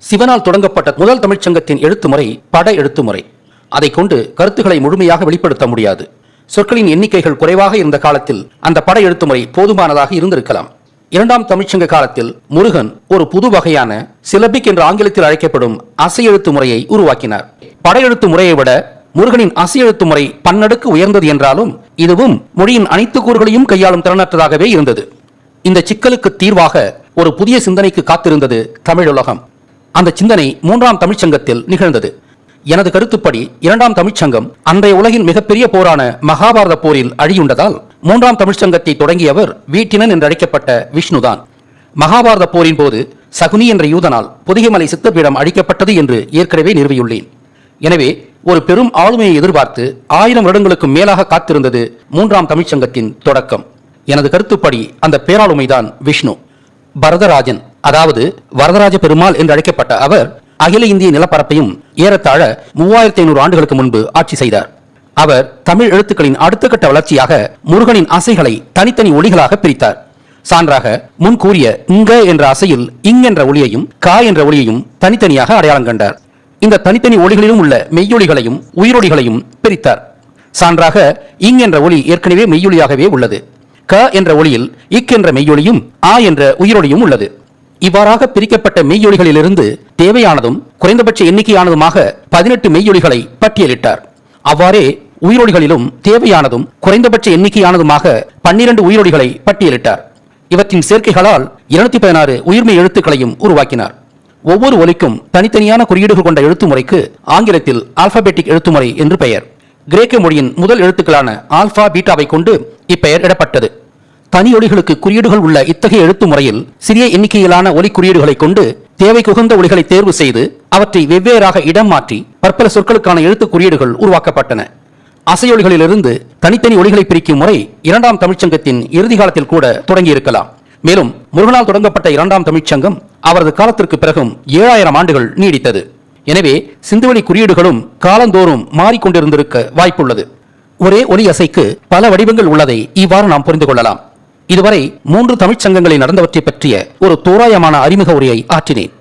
சிவனால் தொடங்கப்பட்ட முதல் தமிழ்ச்சங்கத்தின் எழுத்துமுறை பட எழுத்துமுறை. அதை கொண்டு கருத்துக்களை முழுமையாக வெளிப்படுத்த முடியாது. சொற்களின் எண்ணிக்கைகள் குறைவாக இருந்த காலத்தில் அந்த பட எழுத்துமுறை போதுமானதாக இருந்திருக்கலாம். இரண்டாம் தமிழ்ச்சங்க காலத்தில் முருகன் ஒரு புது வகையான சிலபிக் என்ற ஆங்கிலத்தில் அழைக்கப்படும் அசை எழுத்து முறையை உருவாக்கினார். பட எழுத்து முறையை விட முருகனின் அசை எழுத்து முறை பன்னடுக்கு உயர்ந்தது என்றாலும் இதுவும் மொழியின் அனைத்து கூறுகளையும் கையாளும் திறனற்றதாகவே இருந்தது. இந்த சிக்கலுக்கு தீர்வாக ஒரு புதிய சிந்தனைக்கு காத்திருந்தது தமிழுலகம். அந்த சிந்தனை மூன்றாம் தமிழ்ச்சங்கத்தில் நிகழ்ந்தது. எனது கருத்துப்படி இரண்டாம் தமிழ்ச்சங்கம் அன்றைய உலகின் மிகப்பெரிய போரான மகாபாரத போரில் அழியுண்டதால் மூன்றாம் தமிழ்ச்சங்கத்தை தொடங்கியவர் வீட்டினன் என்று அழைக்கப்பட்ட விஷ்ணுதான். மகாபாரத போரின் போது சகுனி என்ற யூதனால் பொதிகைமலை சித்தப்பீடம் அழிக்கப்பட்டது என்று ஏற்கனவே நிறுவியுள்ளேன். எனவே ஒரு பெரும் ஆளுமையை எதிர்பார்த்து 1000 வருடங்களுக்கு மேலாக காத்திருந்தது மூன்றாம் தமிழ்ச்சங்கத்தின் தொடக்கம். எனது கருத்துப்படி அந்த பேராளுமைதான் விஷ்ணு. பரதராஜன், அதாவது வரதராஜ பெருமாள் என்று அழைக்கப்பட்ட அவர் அகில இந்திய நிலப்பரப்பையும் ஏறத்தாழ 3500 ஆண்டுகளுக்கு முன்பு ஆட்சி செய்தார். அவர் தமிழ் எழுத்துக்களின் அடுத்த கட்ட வளர்ச்சியாக முருகனின் அசைகளை தனித்தனி ஒலிகளாக பிரித்தார். சான்றாக முன் கூறிய இங்க என்ற அசையில் இங் என்ற ஒளியையும் கா என்ற ஒளியையும் தனித்தனியாக அடையாளம் கண்டார். இந்த தனித்தனி ஒளிகளிலும் உள்ள மெய்யொலிகளையும் உயிரொலிகளையும் பிரித்தார். சான்றாக இங் என்ற ஒளி ஏற்கனவே மெய்யொலியாகவே உள்ளது. க என்ற ஒளியில் இக் என்ற மெய்யொலியும் ஆ என்ற உயிரொலியும் உள்ளது. இவ்வாறாக பிரிக்கப்பட்ட மெய்யொலிகளிலிருந்து தேவையானதும் குறைந்தபட்ச எண்ணிக்கையானதுமாக 18 மெய்யொலிகளை பட்டியலிட்டார். அவ்வாறே உயிரொலிகளிலும் தேவையானதும் குறைந்தபட்ச எண்ணிக்கையானதுமாக 12 உயிரொலிகளை பட்டியலிட்டார். இவற்றின் சேர்க்கைகளால் 216 உயிர்மெய் எழுத்துக்களையும் உருவாக்கினார். ஒவ்வொரு ஒலிக்கும் தனித்தனியான குறியீடுகள் கொண்ட எழுத்து முறைக்கு ஆங்கிலத்தில் ஆல்பாபெட்டிக் எழுத்துமுறை என்று பெயர். கிரேக்க மொழியின் முதல் எழுத்துக்களான ஆல்பா பீட்டாவை கொண்டு இப்பெயர் இடப்பட்டது. தனி ஒலிகளுக்கு குறியீடுகள் உள்ள இத்தகைய எழுத்து முறையில் சிறிய எண்ணிக்கையிலான ஒலி குறியீடுகளை கொண்டு தேவைக்குகந்த ஒலிகளை தேர்வு செய்து அவற்றை வெவ்வேறாக இடம் மாற்றி பற்பல சொற்களுக்கான எழுத்து குறியீடுகள் உருவாக்கப்பட்டன. அசையொலிகளிலிருந்து தனித்தனி ஒலிகளை பிரிக்கும் முறை இரண்டாம் தமிழ்ச்சங்கத்தின் இறுதி காலத்தில் கூட தொடங்கியிருக்கலாம். மேலும் முருகனால் தொடங்கப்பட்ட இரண்டாம் தமிழ்ச்சங்கம் அவரது காலத்திற்கு பிறகும் 7000 ஆண்டுகள் நீடித்தது. எனவே சிந்துவெளி குறியீடுகளும் காலந்தோறும் மாறிக்கொண்டிருந்திருக்க வாய்ப்புள்ளது. ஒரே ஒலி அசைக்கு பல வடிவங்கள் உள்ளதை இவ்வாறு நாம் புரிந்து கொள்ளலாம். இதுவரை 3 தமிழ்ச்சங்கங்களில் நடந்தவற்றை பற்றிய ஒரு தோராயமான அறிமுக உரையை ஆற்றினேன்.